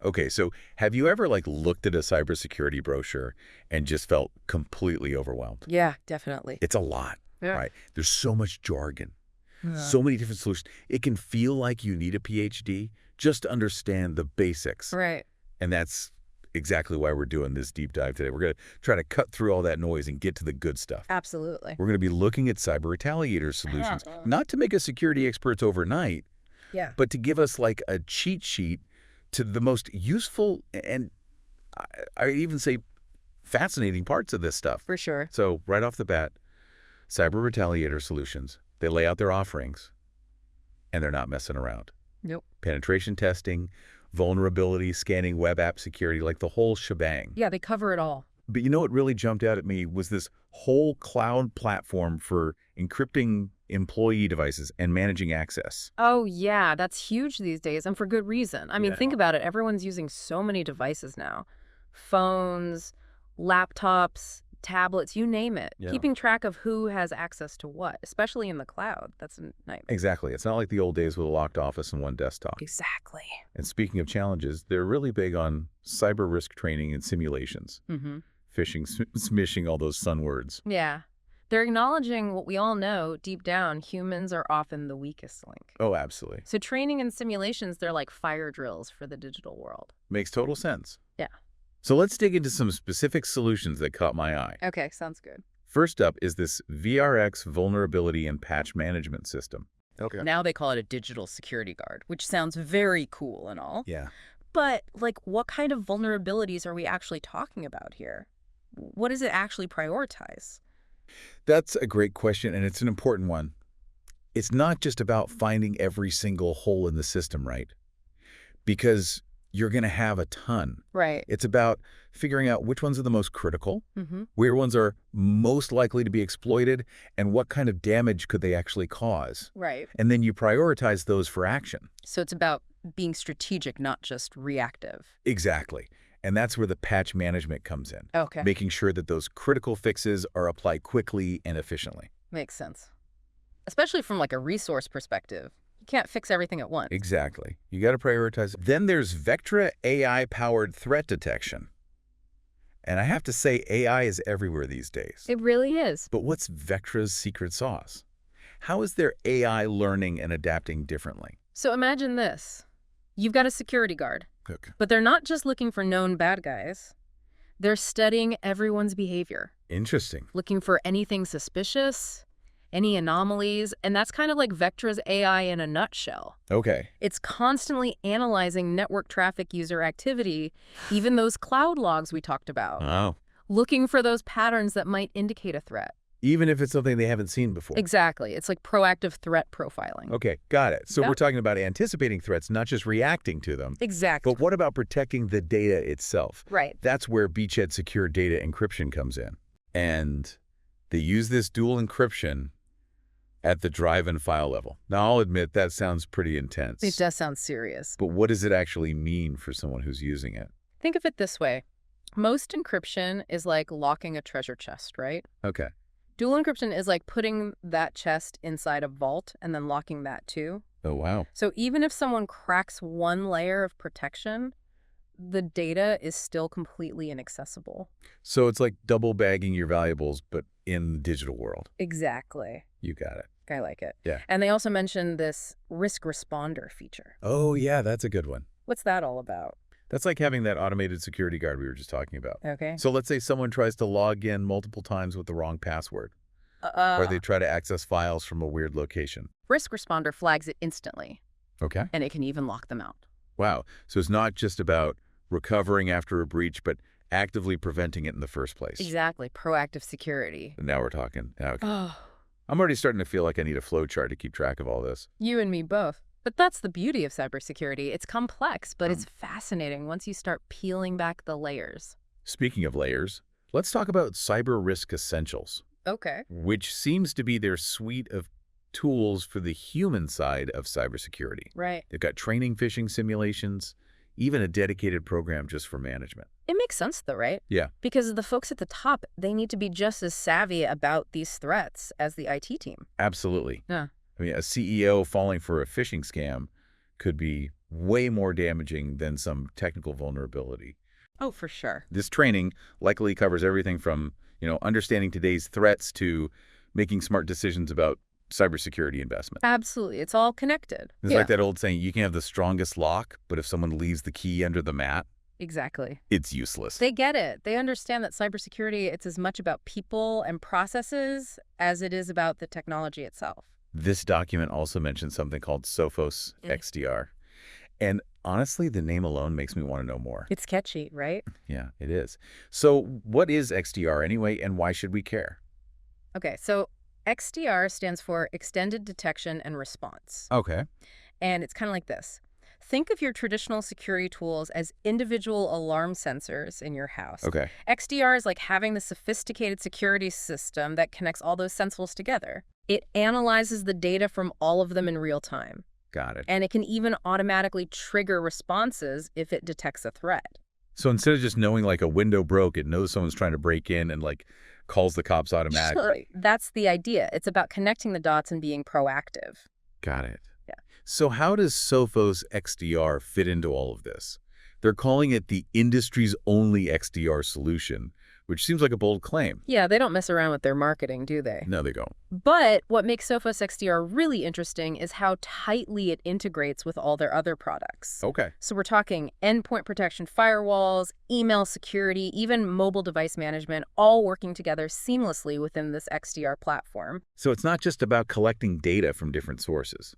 Okay, so have you ever like looked at a cybersecurity brochure and just felt completely overwhelmed? Yeah, definitely. It's a lot, Yeah. right? There's so much jargon, Yeah. so many different solutions. It can feel like you need a PhD just to understand the basics. Right. And that's exactly why we're doing this deep dive today. We're going to try to cut through all that noise and get to the good stuff. Absolutely. We're going to be looking at Cyber Retaliator Solutions, not to make us security experts overnight, Yeah. but to give us like a cheat sheet to the most useful and I even say fascinating parts of this stuff. For sure. So right off the bat, Cyber Retaliator Solutions, they lay out their offerings and they're not messing around. Nope. Penetration testing, vulnerability scanning, web app security, like the whole shebang. Yeah, they cover it all. But you know what really jumped out at me was this whole cloud platform for encrypting employee devices and managing access. Oh, yeah, that's huge these days, and for good reason. I mean, Yeah. think about it. Everyone's using so many devices now. Phones, laptops, tablets, you name it. Yeah. Keeping track of who has access to what, especially in the cloud. That's a nightmare. Exactly. It's not like the old days with a locked office and one desktop. Exactly. And speaking of challenges, they're really big on cyber risk training and simulations. Mm-hmm. Phishing, smishing, all those fun words. Yeah. They're acknowledging what we all know deep down, humans are often the weakest link. Oh, absolutely. So training and simulations, they're like fire drills for the digital world. Makes total sense. Yeah. So let's dig into some specific solutions that caught my eye. Okay, sounds good. First up is this VRX Vulnerability and Patch Management System. Okay. Now they call it a digital security guard, which sounds very cool and all. Yeah. But, like, what kind of vulnerabilities are we actually talking about here? What does it actually prioritize? That's a great question, and it's an important one. It's not just about finding every single hole in the system, right? Because you're going to have a ton. Right. It's about figuring out which ones are the most critical, Mm-hmm. where ones are most likely to be exploited, and what kind of damage could they actually cause. Right. And then you prioritize those for action. So it's about being strategic, not just reactive. Exactly. And that's where the patch management comes in. Okay. Making sure that those critical fixes are applied quickly and efficiently. Makes sense. Especially from, like, a resource perspective. You can't fix everything at once. Exactly. You got to prioritize. Then there's VECTRA AI-powered threat detection. And I have to say, AI is everywhere these days. It really is. But what's VECTRA's secret sauce? How is their AI learning and adapting differently? So imagine this. You've got a security guard, Okay. but they're not just looking for known bad guys. They're studying everyone's behavior, Interesting. looking for anything suspicious, any anomalies, and that's kind of like VECTRA's AI in a nutshell. Okay. It's constantly analyzing network traffic user activity, even those cloud logs we talked about, Oh. looking for those patterns that might indicate a threat. Even if it's something they haven't seen before. Exactly. It's like proactive threat profiling. Okay, got it. So Yeah. we're talking about anticipating threats, not just reacting to them. Exactly. But what about protecting the data itself? Right. That's where BeachheadSecure data encryption comes in. And they use this dual encryption at the drive and file level. Now, I'll admit that sounds pretty intense. It does sound serious. But what does it actually mean for someone who's using it? Think of it this way. Most encryption is like locking a treasure chest, right? Okay. Dual encryption is like putting that chest inside a vault and then locking that too. Oh, wow. So even if someone cracks one layer of protection, the data is still completely inaccessible. So it's like double bagging your valuables, but in the digital world. Exactly. You got it. I like it. Yeah. And they also mentioned this risk responder feature. Oh, yeah, that's a good one. What's that all about? That's like having that automated security guard we were just talking about. Okay. So let's say someone tries to log in multiple times with the wrong password, or they try to access files from a weird location. Risk responder flags it instantly, Okay. and it can even lock them out. Wow. So it's not just about recovering after a breach, but actively preventing it in the first place. Exactly. Proactive security. Now we're talking. Okay. Oh, I'm already starting to feel like I need a flow chart to keep track of all this. you and me both. But that's the beauty of cybersecurity. It's complex, but it's fascinating once you start peeling back the layers. Speaking of layers, let's talk about Cyber Risk Essentials, Okay. which seems to be their suite of tools for the human side of cybersecurity. Right. They've got training phishing simulations, even a dedicated program just for management. It makes sense though, right? Yeah. Because the folks at the top, they need to be just as savvy about these threats as the IT team. Absolutely. Yeah. I mean, a CEO falling for a phishing scam could be way more damaging than some technical vulnerability. Oh, for sure. This training likely covers everything from, understanding today's threats to making smart decisions about cybersecurity investment. Absolutely. It's all connected. It's like that old saying, you can have the strongest lock, but if someone leaves the key under the mat, Exactly. it's useless. They get it. They understand that cybersecurity, it's as much about people and processes as it is about the technology itself. This document also mentions something called Sophos XDR. And honestly, the name alone makes me want to know more. It's catchy, right? Yeah, it is. So what is XDR anyway, and why should we care? Okay, so XDR stands for Extended Detection and Response. Okay. And it's kind of like this. Think of your traditional security tools as individual alarm sensors in your house. Okay. XDR is like having the sophisticated security system that connects all those sensors together. It analyzes the data from all of them in real time. Got it. And it can even automatically trigger responses if it detects a threat. So instead of just knowing like a window broke, it knows someone's trying to break in and like calls the cops automatically. That's the idea. It's about connecting the dots and being proactive. Got it. Yeah. So how does Sophos XDR fit into all of this? They're calling it the industry's only XDR solution, which seems like a bold claim. Yeah, they don't mess around with their marketing, do they? No, they don't. But what makes Sophos XDR really interesting is how tightly it integrates with all their other products. Okay. So we're talking endpoint protection firewalls, email security, even mobile device management, all working together seamlessly within this XDR platform. So it's not just about collecting data from different sources.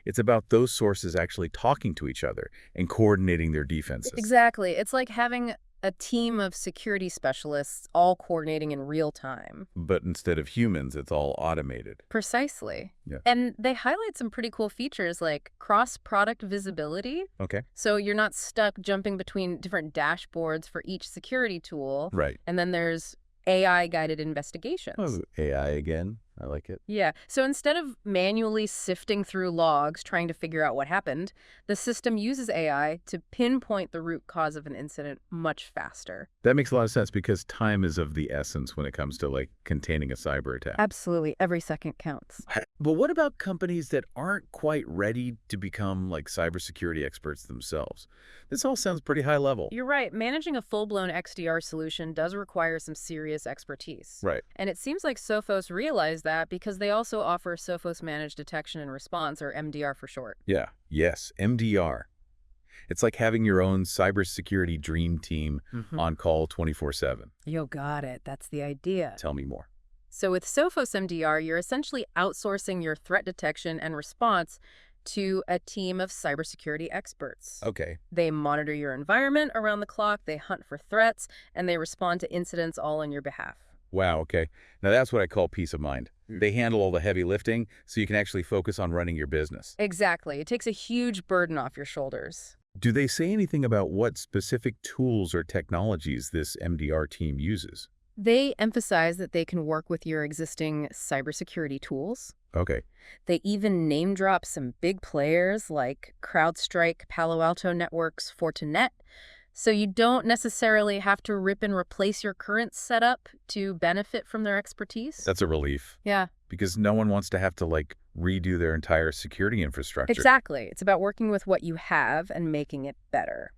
It's about those sources actually talking to each other and coordinating their defenses. Exactly. It's like having a team of security specialists all coordinating in real time. But instead of humans, it's all automated. Precisely. Yeah. And they highlight some pretty cool features like cross-product visibility. Okay. So you're not stuck jumping between different dashboards for each security tool. Right. And then there's AI-guided investigations. Oh, AI again. I like it. Yeah. So instead of manually sifting through logs trying to figure out what happened, the system uses AI to pinpoint the root cause of an incident much faster. That makes a lot of sense because time is of the essence when it comes to like containing a cyber attack. Absolutely. Every second counts. But what about companies that aren't quite ready to become like cybersecurity experts themselves? This all sounds pretty high level. You're right. Managing a full-blown XDR solution does require some serious expertise. Right. And it seems like Sophos realized that because they also offer Sophos Managed Detection and Response, or MDR for short. Yeah. Yes. MDR. It's like having your own cybersecurity dream team on call 24/7. You got it. That's the idea. Tell me more. So with Sophos MDR, you're essentially outsourcing your threat detection and response to a team of cybersecurity experts. Okay. They monitor your environment around the clock, they hunt for threats, and they respond to incidents all on your behalf. Wow, okay. Now that's what I call peace of mind. They handle all the heavy lifting so you can actually focus on running your business. Exactly. It takes a huge burden off your shoulders. Do they say anything about what specific tools or technologies this MDR team uses? They emphasize that they can work with your existing cybersecurity tools. Okay. They even name drop some big players like CrowdStrike, Palo Alto Networks, Fortinet. So you don't necessarily have to rip and replace your current setup to benefit from their expertise. That's a relief. Yeah. Because no one wants to have to like redo their entire security infrastructure. Exactly. It's about working with what you have and making it better.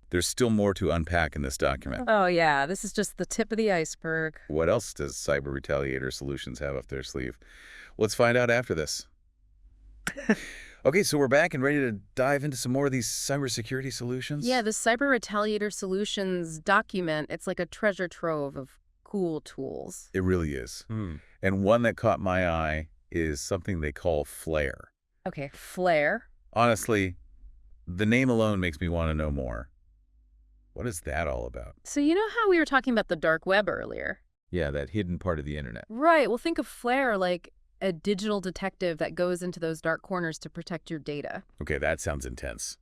There's still more to unpack in this document. Oh, yeah. This is just the tip of the iceberg. What else does Cyber Retaliator Solutions have up their sleeve? Let's find out after this. Okay, so we're back and ready to dive into some more of these cybersecurity solutions? Yeah, the Cyber Retaliator Solutions document, it's like a treasure trove of cool tools. It really is. And one that caught my eye is something they call Flare. Okay, Flare. Honestly, the name alone makes me want to know more. What is that all about? So you know how we were talking about the dark web earlier? Yeah, that hidden part of the internet. Right. Well, think of Flare like a digital detective that goes into those dark corners to protect your data. Okay, that sounds intense.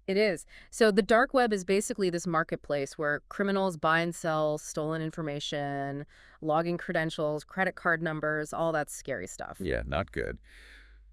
It is. So the dark web is basically this marketplace where criminals buy and sell stolen information, login credentials, credit card numbers, all that scary stuff. Yeah, not good.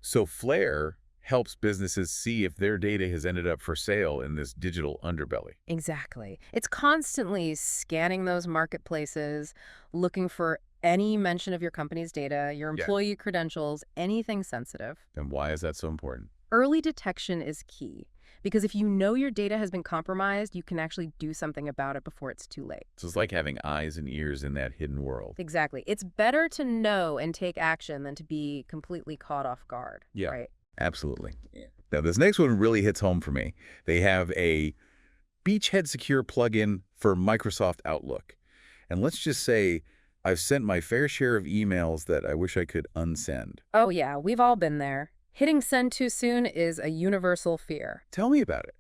So Flare helps businesses see if their data has ended up for sale in this digital underbelly. Exactly. It's constantly scanning those marketplaces, looking for any mention of your company's data, your employee credentials, anything sensitive. And why is that so important? Early detection is key Because if you know your data has been compromised, you can actually do something about it before it's too late. So it's like having eyes and ears in that hidden world. Exactly. It's better to know and take action than to be completely caught off guard. Yeah, right? absolutely. Yeah. Now, this next one really hits home for me. They have a BeachheadSecure plugin for Microsoft Outlook. And let's just say I've sent my fair share of emails that I wish I could unsend. Oh, yeah, we've all been there. Hitting send too soon is a universal fear. Tell me about it.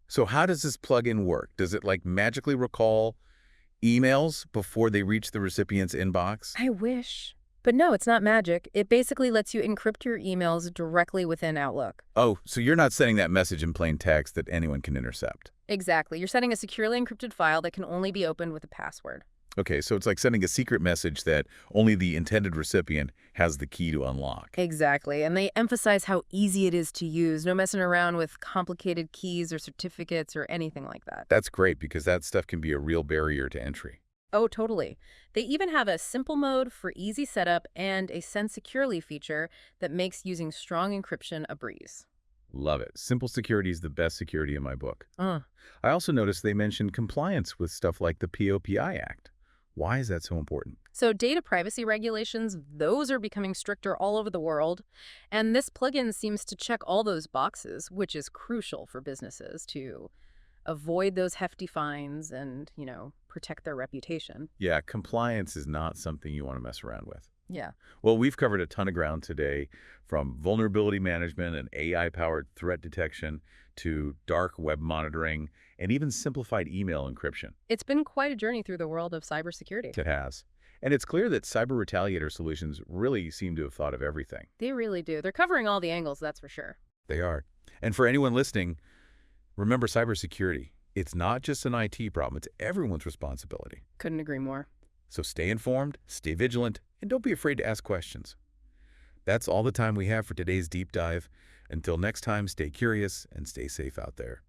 So how does this plugin work? Does it like magically recall emails before they reach the recipient's inbox? I wish. But no, it's not magic. It basically lets you encrypt your emails directly within Outlook. Oh, so you're not sending that message in plain text that anyone can intercept. Exactly. You're sending a securely encrypted file that can only be opened with a password. Okay, so it's like sending a secret message that only the intended recipient has the key to unlock. Exactly. And they emphasize how easy it is to use, no messing around with complicated keys or certificates or anything like that. That's great because that stuff can be a real barrier to entry. Oh, totally. They even have a simple mode for easy setup and a send securely feature that makes using strong encryption a breeze. Love it. Simple security is the best security in my book. Uh, I also noticed they mentioned compliance with stuff like the POPI Act. Why is that so important? So data privacy regulations, those are becoming stricter all over the world. And this plugin seems to check all those boxes, which is crucial for businesses to avoid those hefty fines and, protect their reputation. Yeah, compliance is not something you want to mess around with. Yeah. Well, we've covered a ton of ground today, from vulnerability management and AI-powered threat detection to dark web monitoring and even simplified email encryption. It's been quite a journey through the world of cybersecurity. It has. And it's clear that Cyber Retaliator Solutions really seem to have thought of everything. They really do. They're covering all the angles, that's for sure. They are. And for anyone listening, remember cybersecurity. It's not just an IT problem. It's everyone's responsibility. Couldn't agree more. So stay informed, stay vigilant, and don't be afraid to ask questions. That's all the time we have for today's deep dive. Until next time, stay curious and stay safe out there.